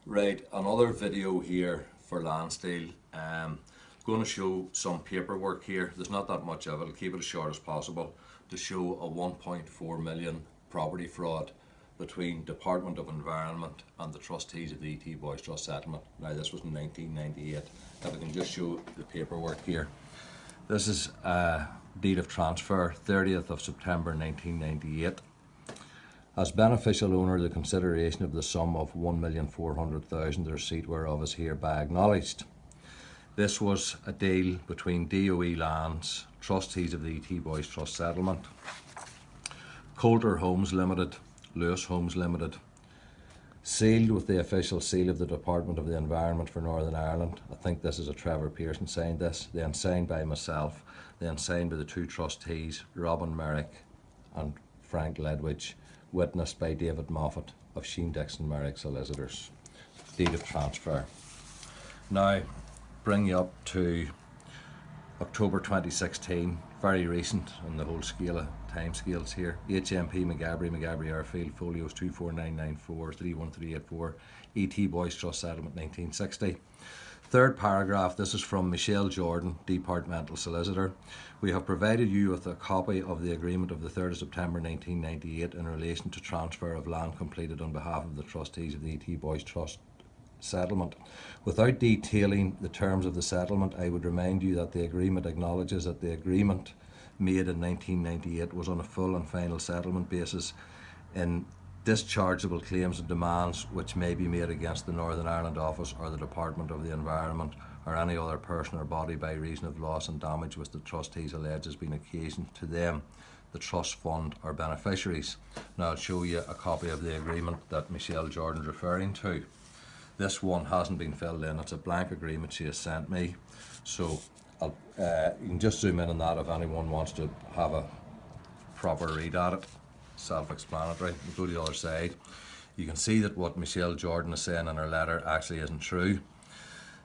Right, another video here for Landsteel. Going to show some paperwork here. There's not that much of it. I'll keep it as short as possible to show a 1.4 million property fraud between Department of Environment and the trustees of the E.T. Boys Trust Settlement. Now this was in 1998. If I can just show the paperwork here. This is a deed of transfer, 30th of September 1998. As beneficial owner, the consideration of the sum of 1,400,000, the receipt whereof is hereby acknowledged. This was a deal between DOE Lands, trustees of the E.T. Boys Trust Settlement, Coulter Homes Limited, Lewis Homes Limited, sealed with the official seal of the Department of the Environment for Northern Ireland. I think this is a Trevor Pearson signed this, then signed by myself, then signed by the two trustees, Robin Merrick and Frank Ledwidge, witnessed by David Moffat of Sheen Dixon Merrick Solicitors. Deed of transfer. Now, bring you up to October 2016, very recent on the whole scale of time scales here. HMP Maghaberry, Maghaberry Airfield, folios 24994, 31384, E.T. Boys Trust Settlement 1960. Third paragraph, this is from Michelle Jordan, Departmental Solicitor. We have provided you with a copy of the agreement of the 3rd of September 1998 in relation to transfer of land completed on behalf of the trustees of the E.T. Boys Trust Settlement. Without detailing the terms of the settlement, I would remind you that the agreement acknowledges that the agreement made in 1998 was on a full and final settlement basis in dischargeable claims and demands which may be made against the Northern Ireland Office or the Department of the Environment or any other person or body by reason of loss and damage which the trustees allege has been occasioned to them, the trust fund or beneficiaries. Now I'll show you a copy of the agreement that Michelle Jordan is referring to. This one hasn't been filled in, it's a blank agreement she has sent me, so you can just zoom in on that if anyone wants to have a proper read at it. Self-explanatory. We'll go to the other side. You can see that what Michelle Jordan is saying in her letter actually isn't true. It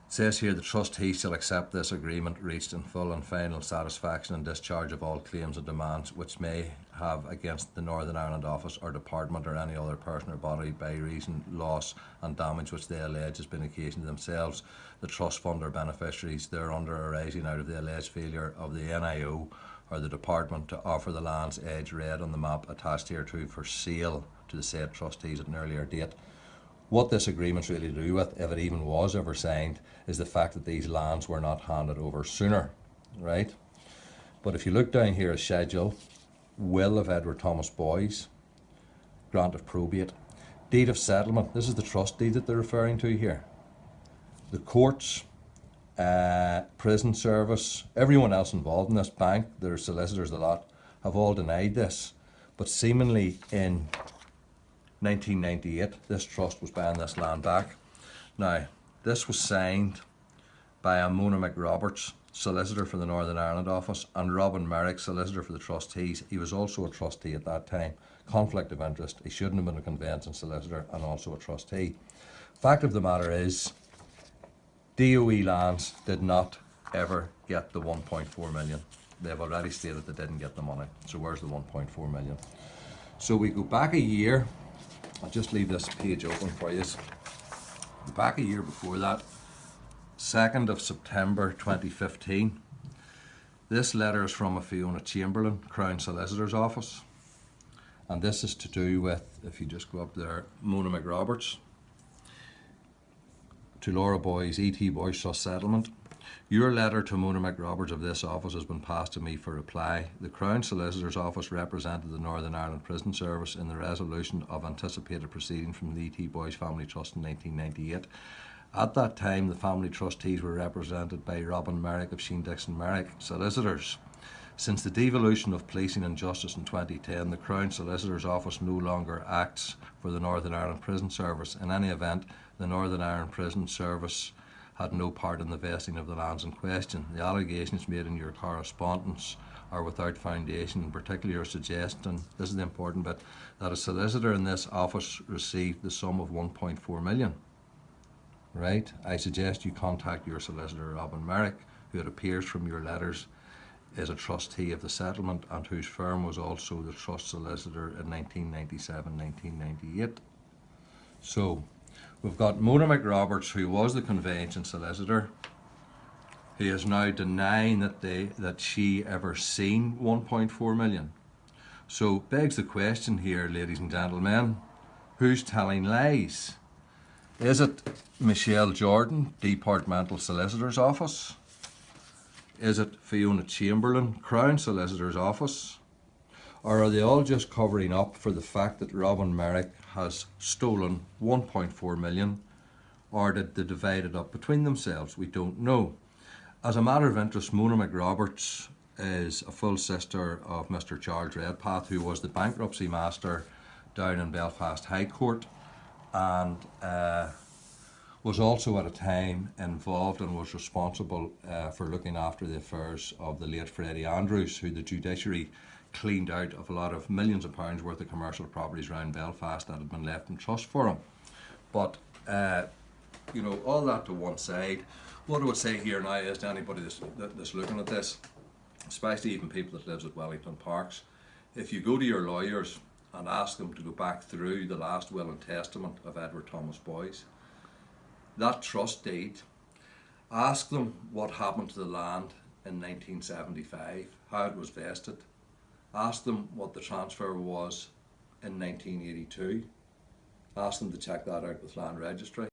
says here the trustee shall accept this agreement reached in full and final satisfaction and discharge of all claims and demands which may have against the Northern Ireland Office or Department or any other person or body by reason, loss and damage which they allege has been occasioned to themselves, the trust fund or beneficiaries thereunder arising out of the alleged failure of the NIO or the Department to offer the lands edge read on the map attached hereto for sale to the said trustees at an earlier date. What this agreement's really to do with, if it even was ever signed, is the fact that these lands were not handed over sooner, right? But if you look down here at schedule, will of Edward Thomas Boys, grant of probate, deed of settlement, this is the trust deed that they're referring to here. The courts, prison service, everyone else involved in this, bank, their solicitors, a lot, have all denied this. But seemingly in 1998, this trust was buying this land back. Now, this was signed by Mona McRoberts, solicitor for the Northern Ireland Office, and Robin Merrick, solicitor for the trustees. He was also a trustee at that time. Conflict of interest. He shouldn't have been a conveyancing solicitor and also a trustee. Fact of the matter is, DOE Lands did not ever get the 1.4 million. They've already stated they didn't get the money. So where's the 1.4 million? So we go back a year. I'll just leave this page open for you. Back a year before that, 2nd of September 2015. This letter is from a Fiona Chamberlain, Crown Solicitor's Office. And this is to do with, if you just go up there, Mona McRoberts, to Laura Boys, E.T. Boys Trust Settlement. Your letter to Mona McRoberts of this office has been passed to me for reply. The Crown Solicitor's Office represented the Northern Ireland Prison Service in the resolution of anticipated proceedings from the E.T. Boys Family Trust in 1998. At that time, the family trustees were represented by Robin Merrick of Sheen Dixon Merrick Solicitors. Since the devolution of policing and justice in 2010, the Crown Solicitor's Office no longer acts for the Northern Ireland Prison Service. In any event, the Northern Ireland Prison Service had no part in the vesting of the lands in question. The allegations made in your correspondence are without foundation, in particular your suggestion, this is the important bit, that a solicitor in this office received the sum of 1.4 million. Right? I suggest you contact your solicitor, Robin Merrick, who it appears from your letters is a trustee of the settlement and whose firm was also the trust solicitor in 1997-1998. So We've got Mona McRoberts, who was the conveyancing solicitor. He is now denying that she ever seen 1.4 million. So begs the question here, ladies and gentlemen, who's telling lies? Is it Michelle Jordan, Departmental Solicitor's Office? Is it Fiona Chamberlain, Crown Solicitor's Office? Or are they all just covering up for the fact that Robin Merrick has stolen 1.4 million? Or did they divide it up between themselves? We don't know. As a matter of interest, Mona McRoberts is a full sister of Mr. Charles Redpath, who was the bankruptcy master down in Belfast High Court, and was also at a time involved and was responsible for looking after the affairs of the late Freddie Andrews, who the judiciary cleaned out of a lot of millions of pounds worth of commercial properties around Belfast that had been left in trust for him. But you know, all that to one side, what I would say here now is to anybody that's looking at this, especially even people that lives at Wellington Parks, if you go to your lawyers and ask them to go back through the last will and testament of Edward Thomas Boyce, that trust deed, ask them what happened to the land in 1975, how it was vested, ask them what the transfer was in 1982, ask them to check that out with Land Registry.